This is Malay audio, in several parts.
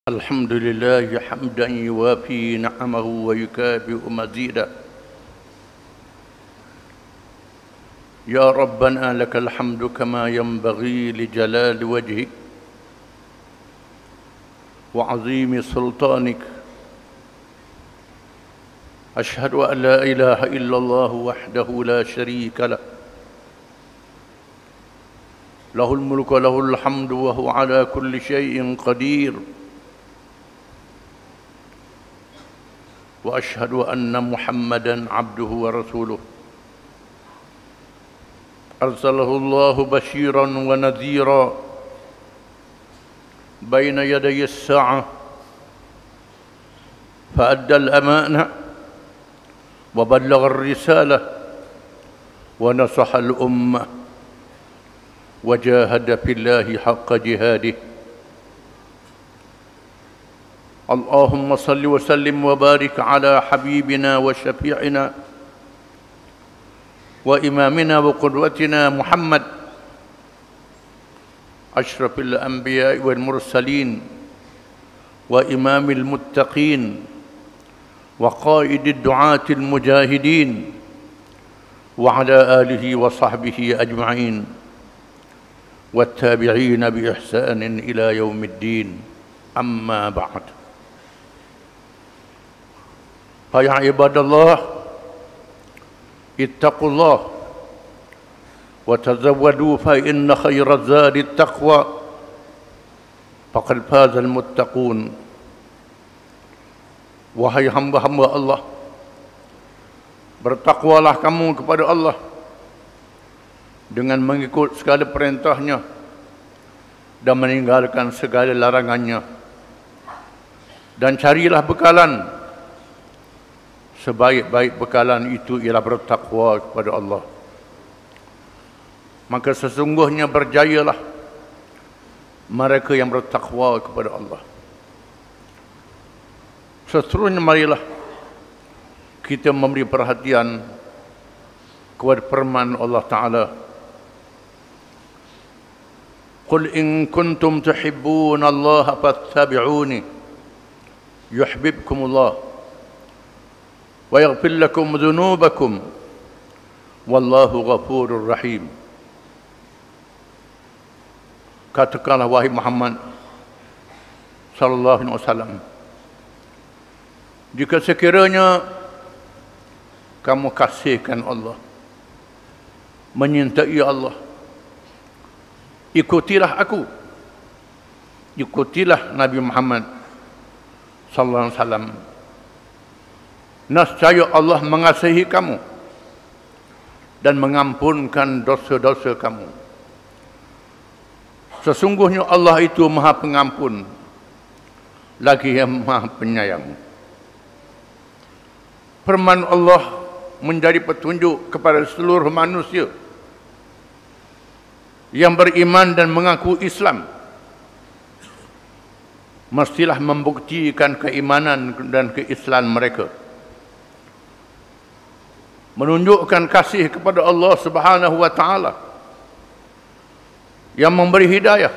الحمد لله حمدا يوافي نعمه ويكافئ مزيدا. يا ربنا لك الحمد كما ينبغي لجلال وجهك وعظيم سلطانك. أشهد أن لا إله إلا الله وحده لا شريك له، له الملك وله الحمد وهو على كل شيء قدير. وأشهد أن محمدًا عبده ورسوله أرسله الله بشيرًا ونذيرًا بين يدي الساعة، فأدى الأمانة وبلغ الرسالة ونصح الأمة وجاهد في الله حق جهاده. اللهم صل وسلم وبارك على حبيبنا وشفيعنا وإمامنا وقدوتنا محمد، أشرف الأنبياء والمرسلين وإمام المتقين وقائد الدعاة المجاهدين، وعلى آله وصحبه أجمعين والتابعين بإحسان إلى يوم الدين. أما بعد، فيا عباد الله اتقوا الله وتزودوا فإن خير الزاد التقوى فقد فاز المتقون. Wahai hamba-hamba Allah, bertakwalah kamu kepada Allah dengan mengikut segala perintahnya dan meninggalkan segala larangannya, dan carilah bekalan. Sebaik-baik bekalan itu ialah bertakwa kepada Allah. Maka sesungguhnya berjayalah mereka yang bertakwa kepada Allah. Seterusnya marilah kita memberi perhatian kepada firman Allah Ta'ala. Qul in kuntum tuhibbuna Allah fattabi'uni yuhibbukumullah wa yaghfir lakum dhunubakum wallahu ghafurur rahim. Katakanlah wahai Muhammad sallallahu alaihi wasallam, jika sekiranya kamu kasihkan Allah, menyintai Allah, ikutilah aku, ikutilah Nabi Muhammad sallallahu alaihi wasallam. Nescaya Allah mengasihi kamu dan mengampunkan dosa-dosa kamu. Sesungguhnya Allah itu Maha Pengampun, lagi yang Maha Penyayang. Firman Allah menjadi petunjuk kepada seluruh manusia yang beriman dan mengaku Islam. Mestilah membuktikan keimanan dan keislaman mereka, menunjukkan kasih kepada Allah Subhanahu wa Ta'ala yang memberi hidayah,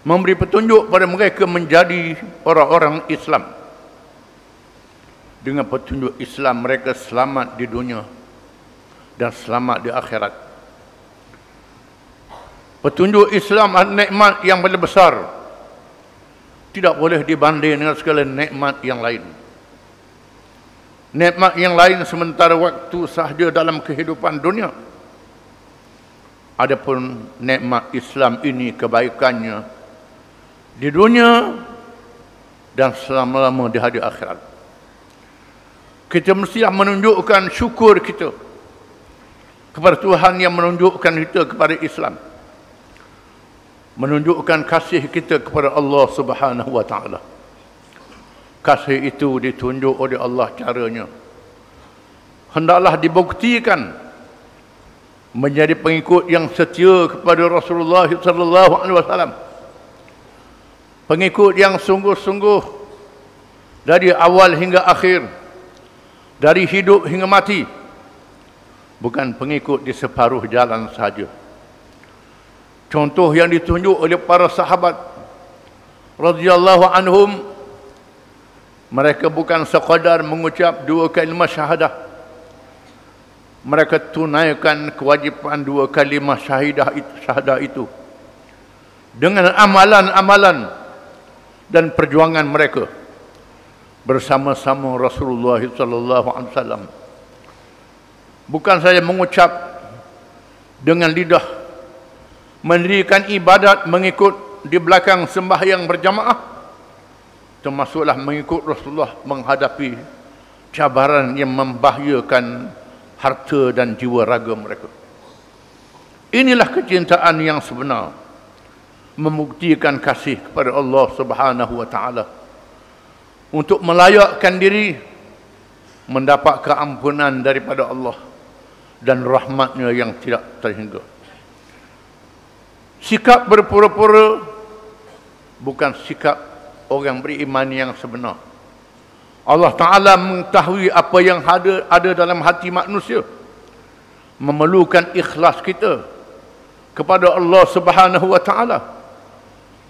memberi petunjuk pada mereka menjadi orang-orang Islam. Dengan petunjuk Islam mereka selamat di dunia dan selamat di akhirat. Petunjuk Islam adalah nikmat yang paling besar, tidak boleh dibanding dengan segala nikmat yang lain. Nikmat yang lain sementara waktu sahaja dalam kehidupan dunia. Adapun nikmat Islam ini kebaikannya di dunia dan selama-lama di hari akhirat. Kita mestilah menunjukkan syukur kita kepada Tuhan yang menunjukkan kita kepada Islam, menunjukkan kasih kita kepada Allah Subhanahu wa Ta'ala. Kasih itu ditunjuk oleh Allah caranya. Hendaklah dibuktikan menjadi pengikut yang setia kepada Rasulullah sallallahu alaihi wasallam. Pengikut yang sungguh-sungguh dari awal hingga akhir, dari hidup hingga mati. Bukan pengikut di separuh jalan sahaja. Contoh yang ditunjuk oleh para sahabat radhiyallahu anhum, mereka bukan sekadar mengucap dua kalimah syahadah, mereka tunaikan kewajipan dua kalimah syahadah itu dengan amalan-amalan dan perjuangan mereka bersama-sama Rasulullah sallallahu alaihi wasallam. Bukan saja mengucap dengan lidah, mendirikan ibadat mengikut di belakang sembahyang berjamaah, termasuklah mengikut Rasulullah menghadapi cabaran yang membahayakan harta dan jiwa raga mereka. Inilah kecintaan yang sebenar, membuktikan kasih kepada Allah Subhanahu wa taala untuk melayakkan diri mendapat keampunan daripada Allah dan rahmatnya yang tidak terhingga. Sikap berpura-pura bukan sikap orang beriman yang sebenar. Allah Ta'ala mengetahui apa yang ada dalam hati manusia, memerlukan ikhlas kita kepada Allah Subhanahu wa Ta'ala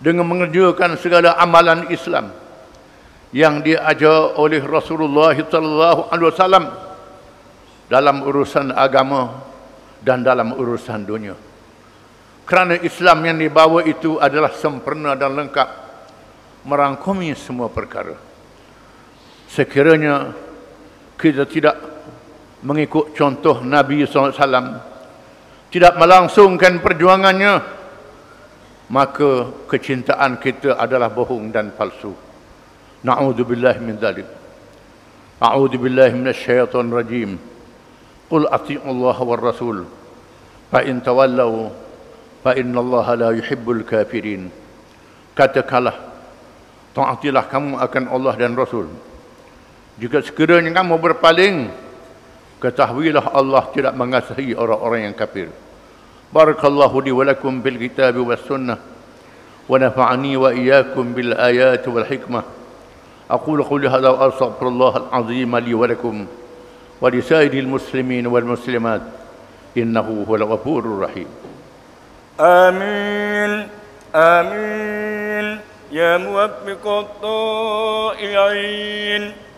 dengan mengerjakan segala amalan Islam yang diajar oleh Rasulullah sallallahu alaihi wasallam dalam urusan agama dan dalam urusan dunia. Kerana Islam yang dibawa itu adalah sempurna dan lengkap, merangkumi semua perkara. Sekiranya kita tidak mengikut contoh Nabi SAW, tidak melangsungkan perjuangannya, maka kecintaan kita adalah bohong dan palsu. Na'udzubillah min dzalik. A'udzubillah minasyaitonir rajim. Qul ati'u Allah war rasul fa in tawallaw fa innallaha la yuhibbul kafirin. Katakanlah, taatilah kamu akan Allah dan Rasul. Jika sekiranya kamu berpaling, ketahuilah Allah tidak mengasihi orang-orang yang kafir. Barakallahu li wa lakum bil kitabi was sunnah wa nafa'ani wa iyyakum bil ayati wal hikmah. Aqulu qawli hadha wa astaghfirullah al-azim li wa lakum wa li sa'iril muslimin wal muslimat innahu huwal ghafurur rahim. Amin. Amin. Ya muwaffiq at-ta'i'in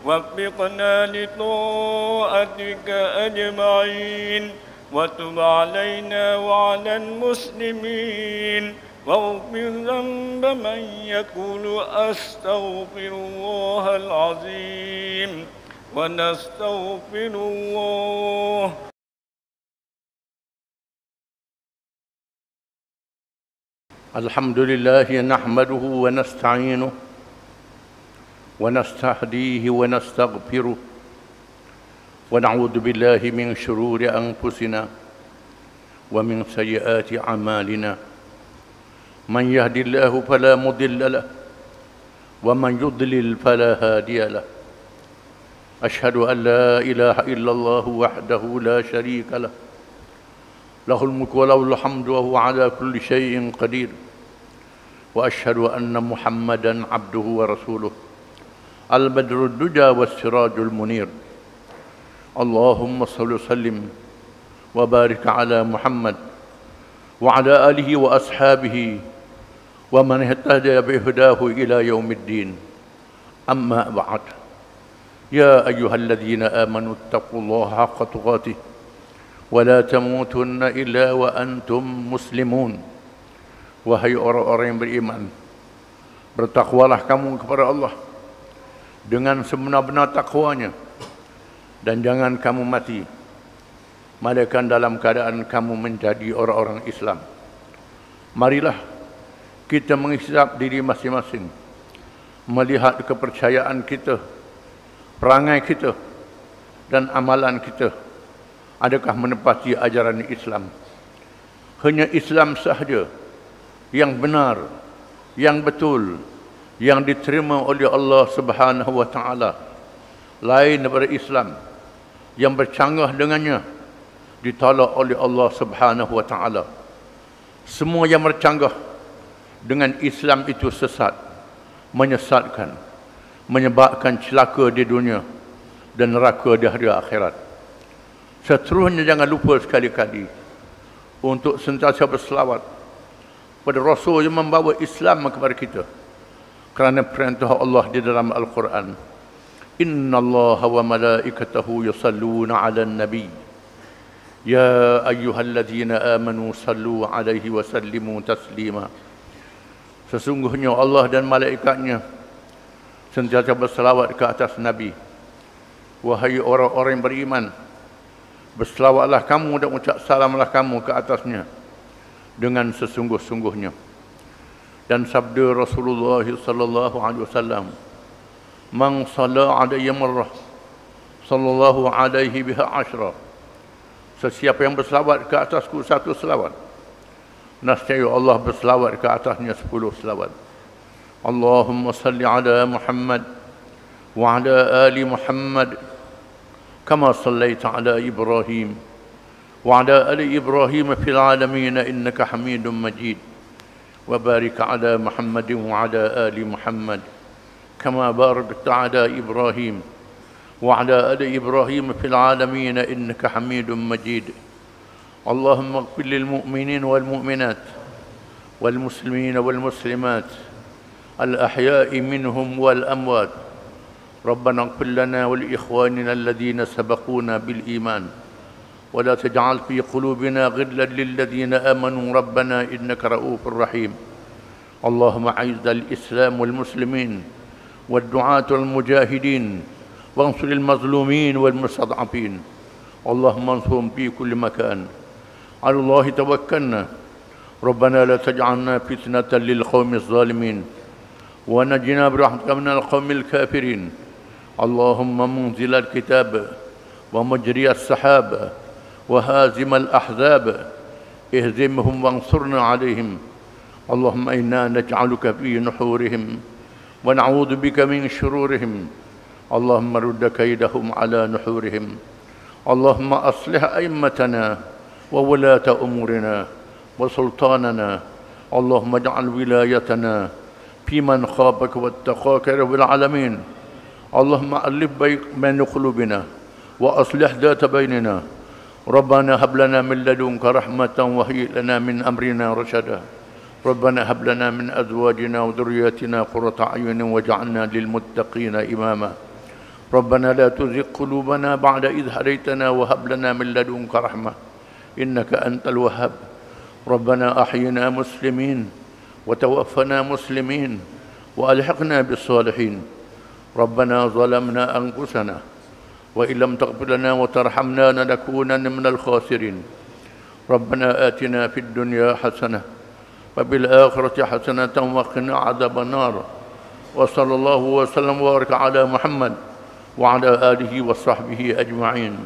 وفقنا لطاعتك أجمعين وتب علينا وعلى المسلمين واغفر ذنب من يقول أستغفر الله العظيم ونستغفر الله. الحمد لله نحمده ونستعينه ونستهديه ونستغفره ونعوذ بالله من شرور أنفسنا ومن سيئات أعمالنا من يهد الله فلا مضل له ومن يضلل فلا هادي له أشهد أن لا إله إلا الله وحده لا شريك له له الملك وله الحمد وهو على كل شيء قدير وأشهد أن محمدا عبده ورسوله البدر الدجى والسراج المنير. اللهم صل وسلم وبارك على محمد وعلى آله وأصحابه ومن اهتدى بهداه إلى يوم الدين. أما بعد، يا أيها الذين آمنوا اتقوا الله حق تقاته ولا تموتن إلا وأنتم مسلمون. Wahai orang-orang yang beriman, bertakwalah kamu kepada Allah dengan sebenar-benar takwanya, dan jangan kamu mati melainkan dalam keadaan kamu menjadi orang-orang Islam. Marilah kita menghisap diri masing-masing, melihat kepercayaan kita, perangai kita dan amalan kita, adakah menepati ajaran Islam. Hanya Islam sahaja yang benar, yang betul, yang diterima oleh Allah Subhanahu wa taala. Lain daripada Islam yang bercanggah dengannya ditolak oleh Allah Subhanahu wa taala. Semua yang bercanggah dengan Islam itu sesat, menyesatkan, menyebabkan celaka di dunia dan neraka di hari akhirat. Seterusnya jangan lupa sekali-kali untuk sentiasa berselawat pada Rasul yang membawa Islam kepada kita, Kerana perintah Allah di dalam Al-Quran, Inna Allah wa malaikatahu yusalluna ala nabi Ya ayyuhalladzina amanu sallu alaihi wa sallimu taslima. Sesungguhnya Allah dan malaikatnya sentiasa berselawat ke atas Nabi. Wahai orang-orang yang beriman, berselawatlah kamu dan ucap salamlah kamu ke atasnya dengan sesungguh-sungguhnya. Dan sabda Rasulullah sallallahu alaihi wasallam, Man salla alayya marrah sallallahu alaihi biha ashra. Sesiapa yang berselawat ke atasku satu selawat, nescaya Allah berselawat ke atasnya 10 selawat. Allahumma salli ala Muhammad wa ala ali Muhammad kama sallaita ala Ibrahim wa ala ali Ibrahim fil alamin innaka Hamidum Majid. Wa barik ala Muhammad wa ala ali Muhammad kama barakta ala Ibrahim وعلى آل إبراهيم في العالمين إنك حميد مجيد. اللهم اغفر للمؤمنين والمؤمنات والمسلمين والمسلمات الأحياء منهم والأموات. ربنا اغفر لنا ولإخواننا الذين سبقونا بالإيمان ولا تجعل في قلوبنا غلا للذين آمنوا ربنا إنك رؤوف رحيم. اللهم أعز الإسلام والمسلمين والدعاة المجاهدين وانصر المظلومين والمستضعفين. اللهم انصرهم في كل مكان. على الله توكلنا. ربنا لا تجعلنا فتنة للقوم الظالمين ونجنا برحمتك من القوم الكافرين. اللهم منزل الكتاب ومجري السحاب وهازم الأحزاب اهزمهم وانصرنا عليهم. اللهم إنا نجعلك في نحورهم ونعوذ بك من شرورهم. اللهم رد كيدهم على نحورهم. اللهم أصلح أئمتنا وولاة أمورنا وسلطاننا. اللهم اجعل ولايتنا في من خافك واتقاك رب العالمين. اللهم ألف بين قلوبنا وأصلح ذات بيننا. ربنا هب لنا من لدنك رحمة وهيئ لنا من أمرنا رشدا. ربنا هب لنا من أزواجنا وذرياتنا قرة أعين واجعلنا للمتقين إماما. ربنا لا تزغ قلوبنا بعد إذ هديتنا وهب لنا من لدنك رحمة إنك أنت الوهاب. ربنا أحينا مسلمين وتوفنا مسلمين وألحقنا بالصالحين. ربنا ظلمنا أنفسنا وإن لم تغفر لنا وترحمنا لنكونن من الخاسرين. ربنا آتنا في الدنيا حسنة وفي الآخرة حسنة وقنا عذاب النار. وصلى الله وسلم وبارك على محمد وعلى آله وصحبه أجمعين.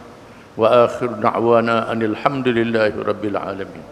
وآخر دعوانا أن الحمد لله رب العالمين.